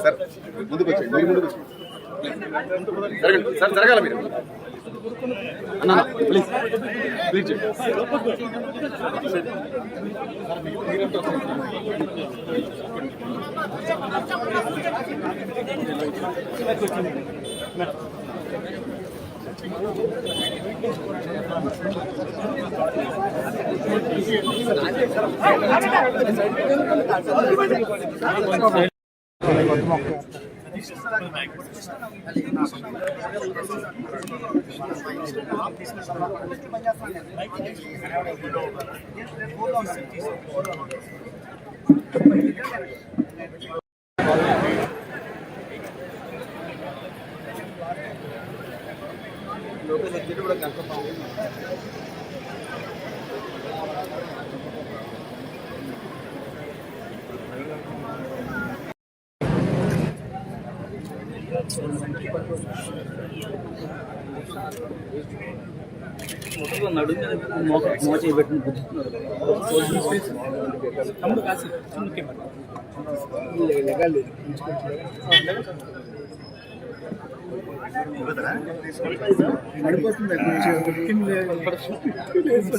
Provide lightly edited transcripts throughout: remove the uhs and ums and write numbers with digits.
Sir ముందుకు వచ్చేయండి, మీరు ముందుకు వచ్చేయండి. జరగండి సార్, జరగాల మీరు అన్న ప్లీజ్ ప్లీజ్ నడు మోచ పెట్టిన తమ్ముడు కాసి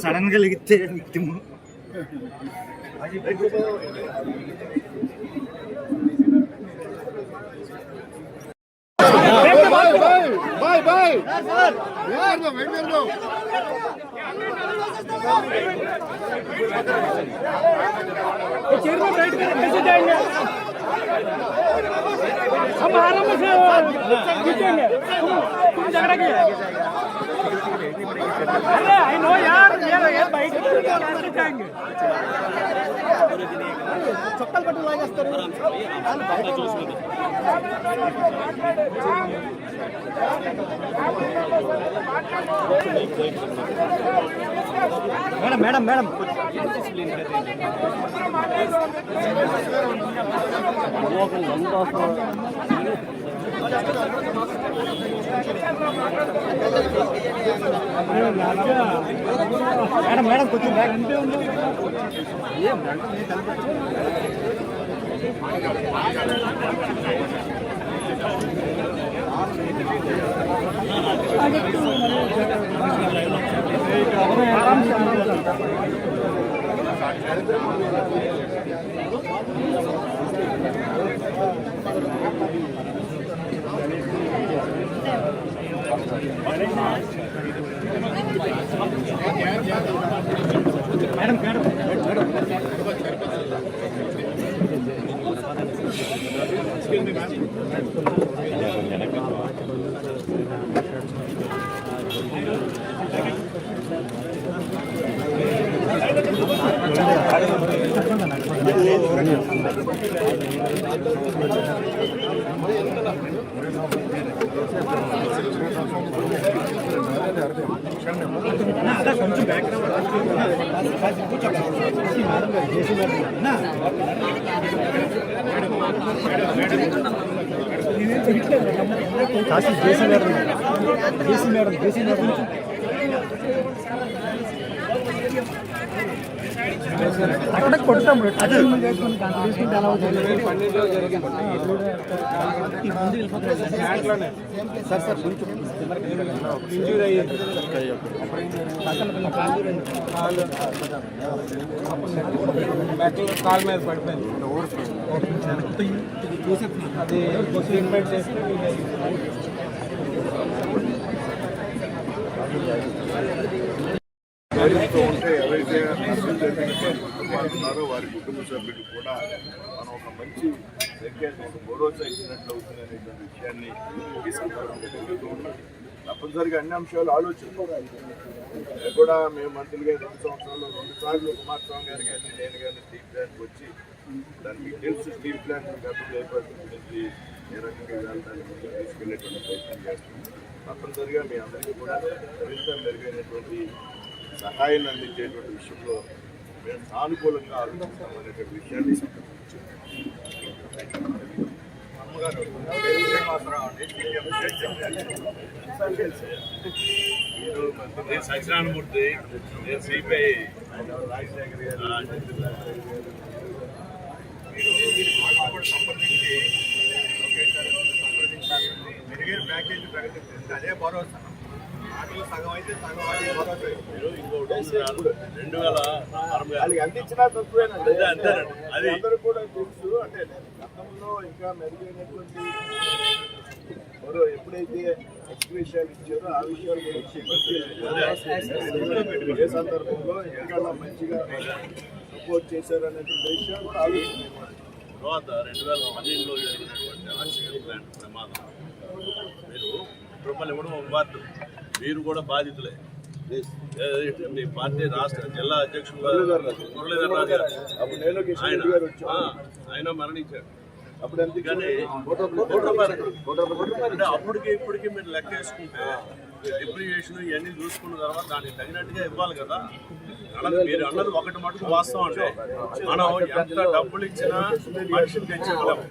సడన్ గా లెగితే బాయ్ బాయ్ यार दो वेट कर दो चेयर में बैठ कर कैसे जाएंगे हम आराम से खींचेंगे तुम झगड़ा किया अरे आई नो यार ये बैठ कर कैसे जाएंगे चप्पल पट्टू लागेస్తారు మేడం మేడం మేడం మేడం కొంచెం బ్యాగ్ అంతే ఉంది మేడం కొంచెం అక్కడ కొడతాం తీసుకుంటే ఎలా అవుతుంది సార్ సార్ కొంచెం ఇంజూరీ అయ్యేది కాల్ మీద పడిపోయింది అది ట్రీట్మెంట్ చేస్తే ఉంటే ఎవరైతే అసలు జరిగినారో వారి కుటుంబ సభ్యులు కూడా మనం ఒక మంచి భరోసా ఇచ్చినట్లు అవుతుందనేటువంటి విషయాన్ని ఈ సందర్భంగా తెలుగుతూ ఉన్నాం. తప్పనిసరిగా అన్ని అంశాలు ఆలోచించాలి కూడా. మేము మంత్రులుగా 2 సంవత్సరాలు 2 సార్లు కుమారస్వామి గారు కానీ నేను కానీ స్టీల్ ప్లాంట్కి వచ్చి దానికి తెలుసు స్టీల్ ప్లాంట్ అభివృద్ధి ఏర్పడుతుంది ఏ రకంగా దాన్ని ముందుకు తీసుకెళ్లేటువంటి ప్రయత్నం చేస్తున్నాం. తప్పనిసరిగా మీ అందరికీ కూడా మరింత మెరుగైనటువంటి సహాయాన్ని అందించేటువంటి విషయంలో మేము సానుకూలంగా ఆలోచిస్తాం అనేటువంటి విషయాన్ని సత్యనారాయణమూర్తి నేను సిపిఐ సంప్రదించి మెరుగైన ప్యాకేజీ ప్రకటించింది. అదే భరోసా. మాటలు సగం అయితే సగం అదే భరోసా. వాళ్ళకి అందించినా తక్కువేనండి. అంతేనండి. అది అందరూ కూడా తెలుసు. అంటే గతంలో ఇంకా మెరుగైనటువంటి ఎప్పుడైతే విషయాలు ఇచ్చారో ఆ విషయాలు కూడా ఏ సందర్భంలో ఎక్కడ మంచిగా సపోర్ట్ చేశారు అనేటువంటి విషయాలు కూడా ఆలోచించారు. తర్వాత 2012లో జరిగినటువంటి ఆక్సిజన్ ప్లాంట్ ప్రమాదం మీరు రూపాయలు ఇవ్వడం ఒక వార్డు, మీరు కూడా బాధితులే. మీ పార్టీ రాష్ట్ర జిల్లా అధ్యక్షుడు మురళీధర్ రాజు గారు ఆయన మరణించాడు. కానీ అంటే అప్పటికి ఇప్పటికి మీరు లెక్క వేసుకుంటే డిప్రిసియేషన్ ఇవన్నీ చూసుకున్న తర్వాత దానికి తగినట్టుగా ఇవ్వాలి కదా. మీరు అన్నది ఒకటి మటుకు వాస్తవం. అంటే మనం ఎంత డబ్బులు ఇచ్చినా మనిషిని తెచ్చివ్వలేము.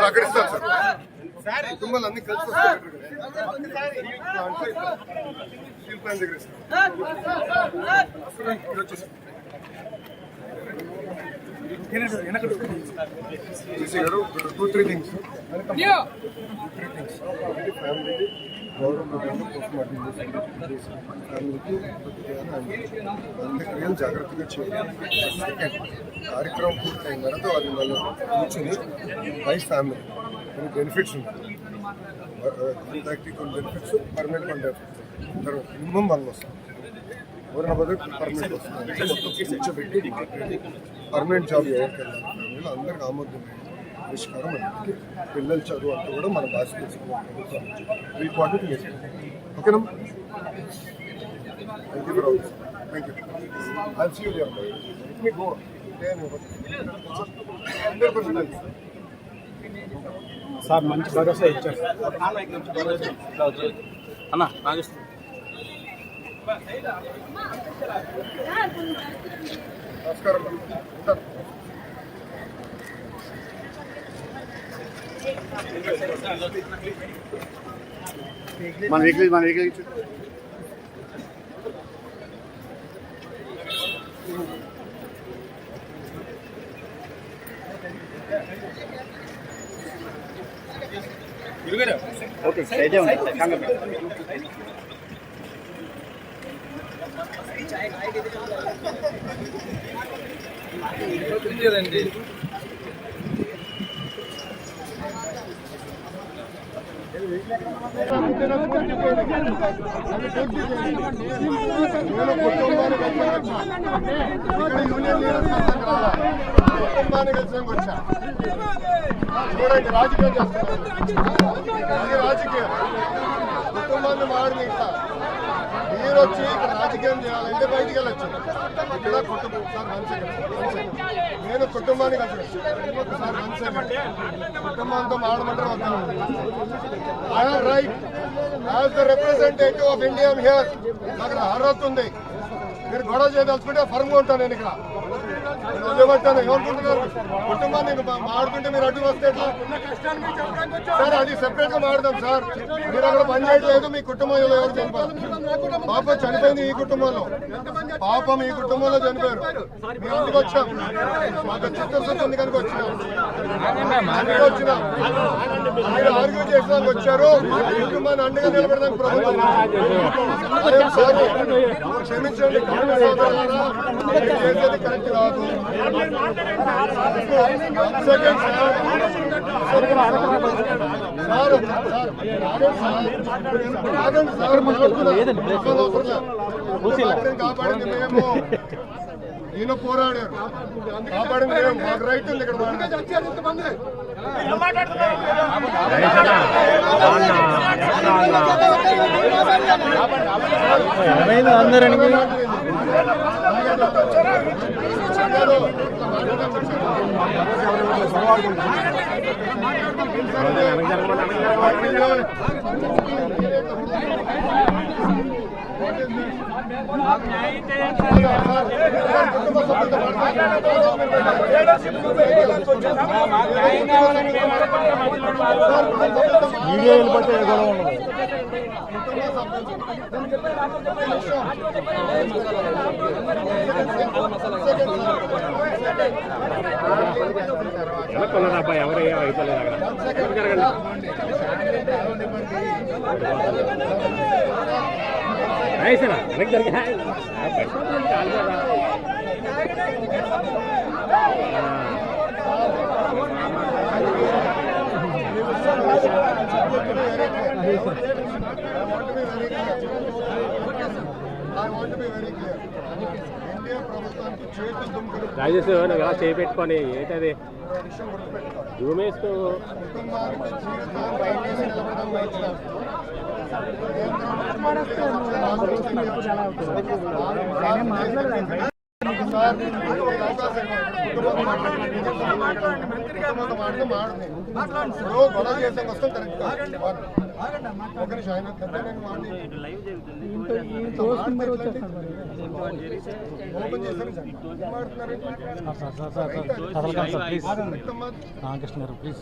అక్కడ ఇస్తారు సార్, కుటుంబాలు అన్ని కలిసి వస్తారు. స్టీల్ ప్లాంట్ దగ్గర గారు 2-3 థింగ్స్. ఫ్యామిలీ గవర్నమెంట్ పోస్ట్మార్టం చేసి ఫ్యామిలీకి అంత్యక్రియలు జాగ్రత్తగా చేయాలి. కార్యక్రమం పూర్తయిన తర్వాత వారి వాళ్ళు కూర్చొని వైఫ్ ఫ్యామిలీ కొన్ని బెనిఫిట్స్ ఉంటాయి. ప్రాక్టికల్ బెనిఫిట్స్, పర్మనెంట్ బెనిఫిట్స్ తర్వాత మినిమం 1 వస్తాం. ఎవరైనా బదులు పర్మనెంట్ వస్తుంది. మొత్తం కూర్చోబెట్టి మాట్లాడి పర్మనెంట్ జాబ్ ఎవరికి వెళ్ళాలి ఫ్యామిలీలో అందరికి ఆమోదం పరిష్కారం అంటే పిల్లల చదువు అంతా కూడా మన భాష తెలుసుకోవాలి. ఈ క్వాంటిటీ వేసుకుంటాం. ఓకేనా? Thank you for all. Thank you. I see you there. Let me go. 100% sir మంచి భరోసా ఇచ్చారు అన్న. నమస్కారం. మన వెహికల్ ఓకే అయితే ఉంది. కుటుంబాన్ని కలిసానికి వచ్చా. చూడండి, రాజకీయం చేస్తున్నారు. రాజకీయం కుటుంబాన్ని మాడిన ఇంకా మీరు వచ్చి ఇక్కడ రాజకీయం చేయాలంటే బయటికి వెళ్ళొచ్చు. ఇక్కడ కుటుంబం సార్ 1 సెకండ్. నేను కుటుంబాన్ని కలిసి సార్ 1 సెకండ్. కుటుంబంతో మాడమంటారు వద్దాను. I have right as the representative of India here. నాకు అర్హత ఉంది. మీరు గొడవ చేయదలుచుకుంటే ఫర్మ్గా ఉంటాను. నేను ఇక్కడ వదిలిపెట్టాను. ఏమనుకుంటున్నారు? కుటుంబాన్ని మాడుతుంటే మీరు అడ్డు వస్తే సార్ అది సెపరేట్ గా మాడదాం సార్. మీరు అక్కడ పని చేయట్లేదు. మీ కుటుంబంలో ఎవరు చనిపోయారు? పాప చనిపోయింది ఈ కుటుంబంలో. పాపం ఈ కుటుంబంలో చనిపోయారు. మేము అందుకు వచ్చాం. మాకు చిత్తశుద్ధి ఉంది కనుక వచ్చినాం. మీరు ఆర్గ్యూ చేసడానికి వచ్చారు. కుటుంబాన్ని అండగా నిలబెడడానికి ప్రభుత్వం. క్షమించండి చేసేది కరెక్ట్ కాదు. కాపాడింది మేము. ఈయన పోరాడారు. కాపాడింది మేము. మాకు రైట్ ఉంది ఇక్కడ. అందరూ వీడియో వెళ్ళిపోతే గొడవ ఉండదు. వెనక్కున్నది అబ్బాయి ఎవరు అయిపోలేదు అక్కడ. వెనక్కి జరిగా రాజేష్ నువ్వు ఎలా చేపెట్టుకొని ఏంటది జూమ్ వేస్తూ గొడవ చేసే వస్తాం కరెక్ట్ ఒక నిమిషం ఆయన ఓపెన్ చేశారు రామకృష్ణ గారు ప్లీజ్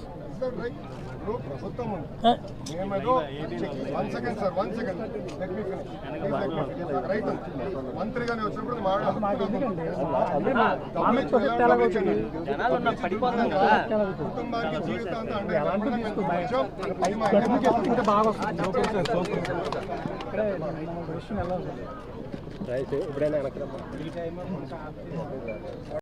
మంత్రిగానే వచ్చినప్పుడు కుటుంబానికి జీవితాంతం అంటే బాగా వస్తుంది. ఎప్పుడైనా వెనక్కి